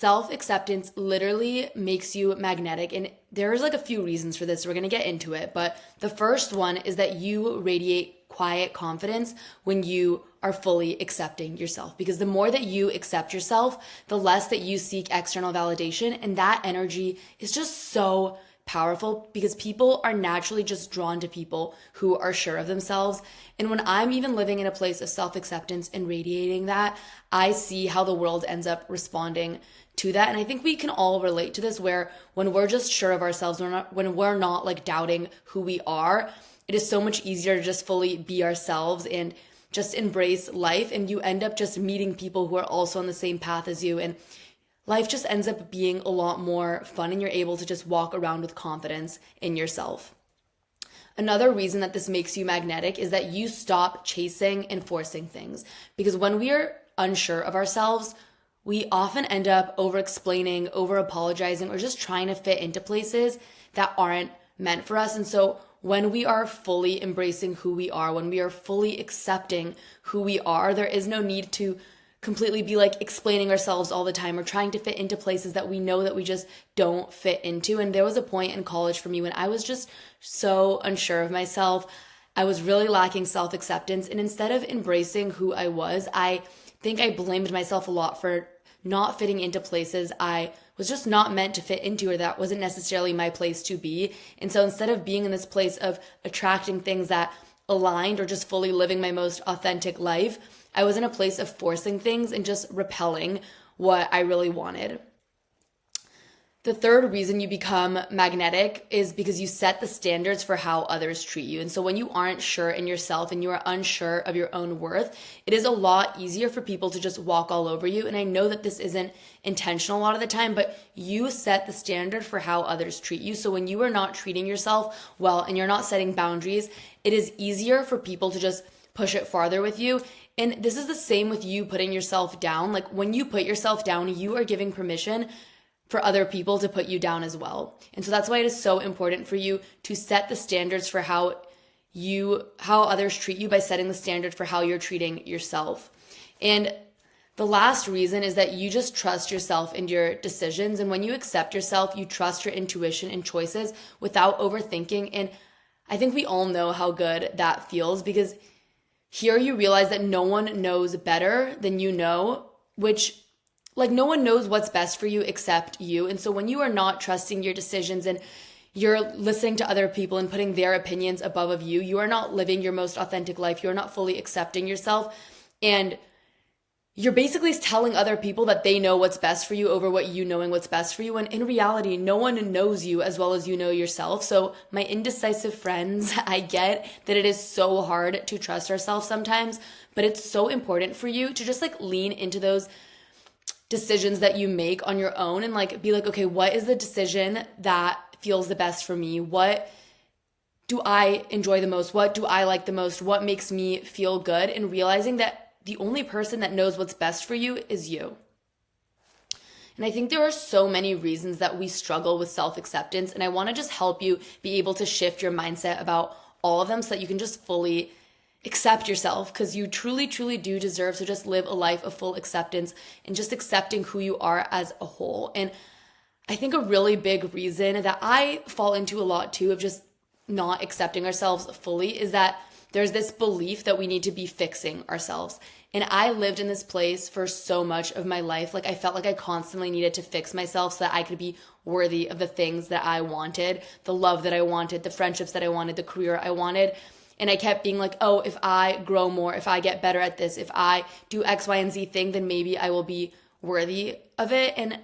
Self-acceptance literally makes you magnetic, and there's like a few reasons for this. We're going to get into it, but the first one is that you radiate quiet confidence when you are fully accepting yourself, because the more that you accept yourself, the less that you seek external validation, and that energy is just so powerful because people are naturally just drawn to people who are sure of themselves. And when I'm even living in a place of self-acceptance and radiating that, I see how the world ends up responding to that. And I think we can all relate to this, where when we're just sure of ourselves, when we're not like doubting who we are, it is so much easier to just fully be ourselves and just embrace life. And you end up just meeting people who are also on the same path as you. And life just ends up being a lot more fun, and you're able to just walk around with confidence in yourself. Another reason that this makes you magnetic is that you stop chasing and forcing things. Because when we are unsure of ourselves, we often end up over-explaining, over-apologizing, or just trying to fit into places that aren't meant for us. And so when we are fully embracing who we are, when we are fully accepting who we are, there is no need to completely be like explaining ourselves all the time or trying to fit into places that we know that we just don't fit into. And there was a point in college for me when I was just so unsure of myself. I was really lacking self-acceptance. And instead of embracing who I was, I think I blamed myself a lot for not fitting into places I was just not meant to fit into, or that wasn't necessarily my place to be. And so instead of being in this place of attracting things that aligned or just fully living my most authentic life, I was in a place of forcing things and just repelling what I really wanted. The third reason you become magnetic is because you set the standards for how others treat you. And so when you aren't sure in yourself and you are unsure of your own worth, it is a lot easier for people to just walk all over you. And I know that this isn't intentional a lot of the time, but you set the standard for how others treat you. So when you are not treating yourself well and you're not setting boundaries, it is easier for people to just push it farther with you. And this is the same with you putting yourself down. Like when you put yourself down, you are giving permission for other people to put you down as well. And so that's why it is so important for you to set the standards for how others treat you by setting the standard for how you're treating yourself. And the last reason is that you just trust yourself and your decisions. And when you accept yourself, you trust your intuition and choices without overthinking. And I think we all know how good that feels, because here you realize that no one knows better than you know, which like no one knows what's best for you except you. And so when you are not trusting your decisions and you're listening to other people and putting their opinions above of you, you are not living your most authentic life. You are not fully accepting yourself. And you're basically telling other people that they know what's best for you over what you knowing what's best for you. And in reality, no one knows you as well as you know yourself. So my indecisive friends, I get that it is so hard to trust ourselves sometimes, but it's so important for you to just like lean into those decisions that you make on your own and like be like, okay, what is the decision that feels the best for me? What do I enjoy the most? What do I like the most? What makes me feel good? And realizing that the only person that knows what's best for you is you. And I think there are so many reasons that we struggle with self-acceptance, and I want to just help you be able to shift your mindset about all of them so that you can just fully accept yourself, because you truly, truly do deserve to just live a life of full acceptance and just accepting who you are as a whole. And I think a really big reason that I fall into a lot too of just not accepting ourselves fully is that there's this belief that we need to be fixing ourselves. And I lived in this place for so much of my life. Like I felt like I constantly needed to fix myself so that I could be worthy of the things that I wanted, the love that I wanted, the friendships that I wanted, the career I wanted. And I kept being like, oh, if I grow more, if I get better at this, if I do X, Y, and Z thing, then maybe I will be worthy of it. And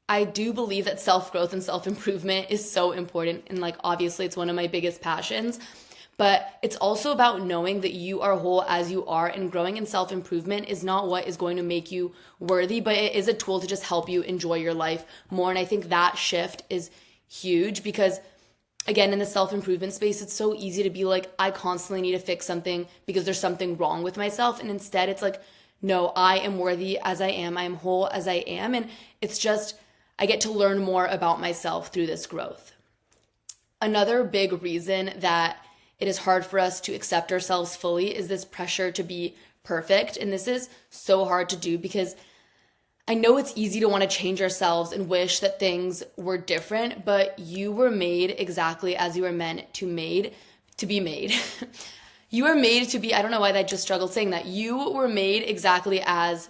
I do believe that self-growth and self-improvement is so important. And like, obviously it's one of my biggest passions, but it's also about knowing that you are whole as you are, and growing in self-improvement is not what is going to make you worthy, but it is a tool to just help you enjoy your life more. And I think that shift is huge because again, in the self-improvement space, it's so easy to be like, I constantly need to fix something because there's something wrong with myself. And instead it's like, no, I am worthy as I am. I am whole as I am. And it's just, I get to learn more about myself through this growth. Another big reason that it is hard for us to accept ourselves fully is this pressure to be perfect. And this is so hard to do because I know it's easy to want to change ourselves and wish that things were different, but you were made exactly as you were meant to be made. You were made to be, I don't know why I just struggled saying that. You were made exactly as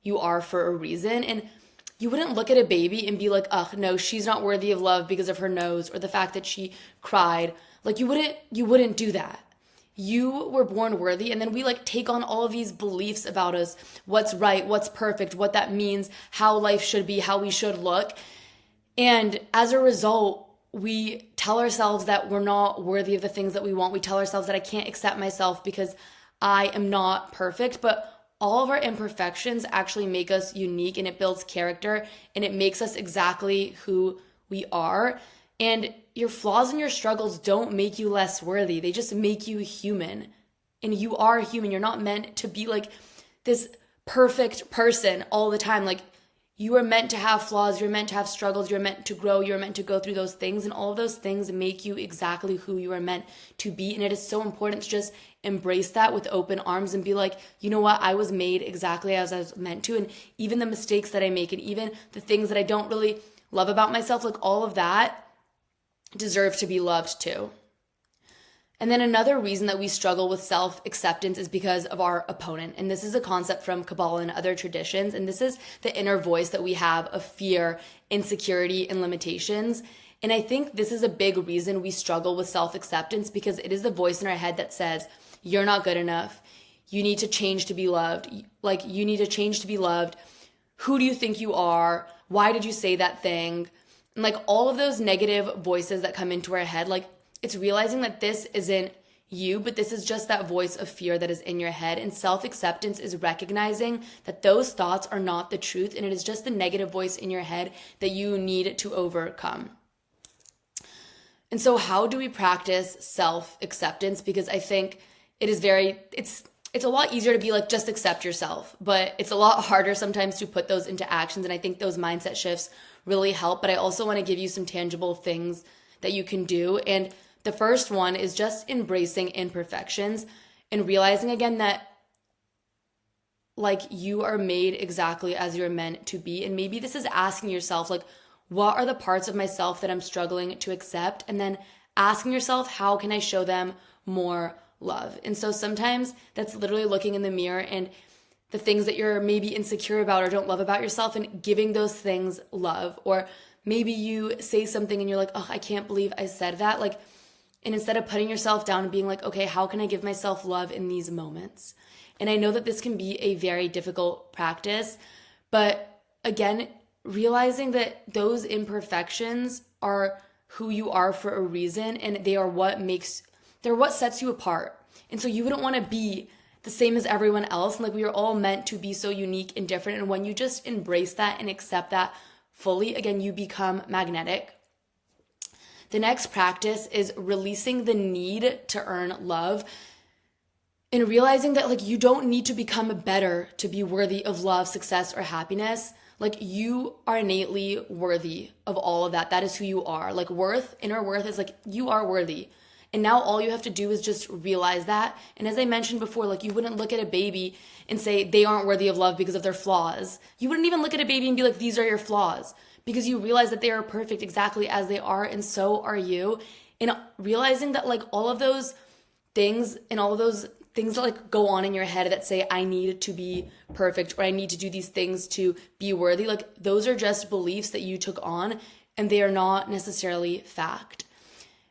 you are for a reason. And you wouldn't look at a baby and be like, ugh, no, she's not worthy of love because of her nose or the fact that she cried. Like you wouldn't do that. You were born worthy, and then we like take on all of these beliefs about us, what's right, what's perfect, what that means, how life should be, how we should look. And as a result, we tell ourselves that we're not worthy of the things that we want. We tell ourselves that I can't accept myself because I am not perfect. But all of our imperfections actually make us unique, and it builds character, and it makes us exactly who we are. And your flaws and your struggles don't make you less worthy. They just make you human. And you are human. You're not meant to be like this perfect person all the time. Like you are meant to have flaws. You're meant to have struggles. You're meant to grow. You're meant to go through those things. And all of those things make you exactly who you are meant to be. And it is so important to just embrace that with open arms and be like, you know what? I was made exactly as I was meant to. And even the mistakes that I make and even the things that I don't really love about myself, like all of that deserve to be loved too. And then another reason that we struggle with self-acceptance is because of our opponent. And this is a concept from Kabbalah and other traditions. And this is the inner voice that we have of fear, insecurity, and limitations. And I think this is a big reason we struggle with self-acceptance, because it is the voice in our head that says, you're not good enough. You need to change to be loved. Like, you need to change to be loved. Who do you think you are? Why did you say that thing? And like all of those negative voices that come into our head, like it's realizing that this isn't you, but this is just that voice of fear that is in your head. And self-acceptance is recognizing that those thoughts are not the truth, and it is just the negative voice in your head that you need to overcome. And so how do we practice self-acceptance? Because I think it is it's a lot easier to be like, just accept yourself, but it's a lot harder sometimes to put those into actions. And I think those mindset shifts really help. But I also want to give you some tangible things that you can do. And the first one is just embracing imperfections and realizing again that like you are made exactly as you're meant to be. And maybe this is asking yourself, like, what are the parts of myself that I'm struggling to accept? And then asking yourself, how can I show them more love? And so sometimes that's literally looking in the mirror and the things that you're maybe insecure about or don't love about yourself and giving those things love. Or maybe you say something and you're like, oh, I can't believe I said that. Like, and instead of putting yourself down and being like, okay, how can I give myself love in these moments? And I know that this can be a very difficult practice, but again, realizing that those imperfections are who you are for a reason, and they're what sets you apart. And so you wouldn't want to be the same as everyone else. And like, we are all meant to be so unique and different. And when you just embrace that and accept that fully, again, you become magnetic. The next practice is releasing the need to earn love and realizing that like you don't need to become better to be worthy of love, success, or happiness. Like, you are innately worthy of all of that. That is who you are. Like, inner worth is like, you are worthy. And now all you have to do is just realize that. And as I mentioned before, like, you wouldn't look at a baby and say they aren't worthy of love because of their flaws. You wouldn't even look at a baby and be like, these are your flaws, because you realize that they are perfect exactly as they are, and so are you. And realizing that like all of those things and all of those things that like go on in your head that say, I need to be perfect, or I need to do these things to be worthy, like those are just beliefs that you took on, and they are not necessarily fact.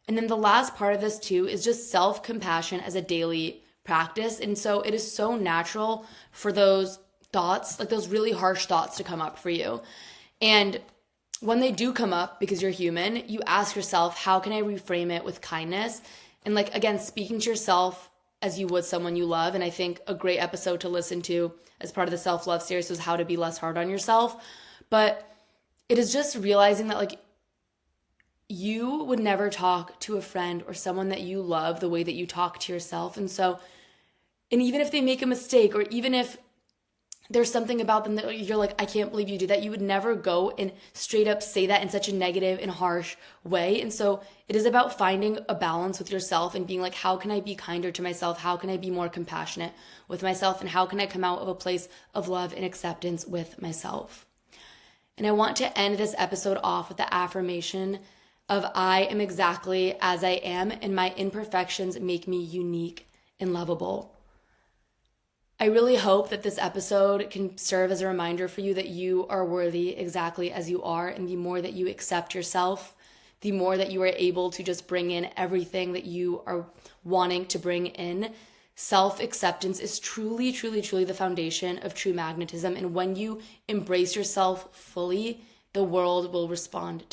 And then the last part of this too is just self-compassion as a daily practice. And so it is so natural for those thoughts, like those really harsh thoughts, to come up for you. And when they do come up, because you're human, you ask yourself, how can I reframe it with kindness? And like, again, speaking to yourself as you would someone you love. And I think a great episode to listen to as part of the self-love series was how to be less hard on yourself. But it is just realizing that like, you would never talk to a friend or someone that you love the way that you talk to yourself. And even if they make a mistake, or even if there's something about them that you're like, I can't believe you do that. You would never go and straight up say that in such a negative and harsh way. And so it is about finding a balance with yourself and being like, how can I be kinder to myself? How can I be more compassionate with myself? And how can I come out of a place of love and acceptance with myself? And I want to end this episode off with the affirmation of I am exactly as I am, and my imperfections make me unique and lovable. I really hope that this episode can serve as a reminder for you that you are worthy exactly as you are, and the more that you accept yourself, the more that you are able to just bring in everything that you are wanting to bring in. Self-acceptance is truly, truly, truly the foundation of true magnetism. And when you embrace yourself fully, the world will respond to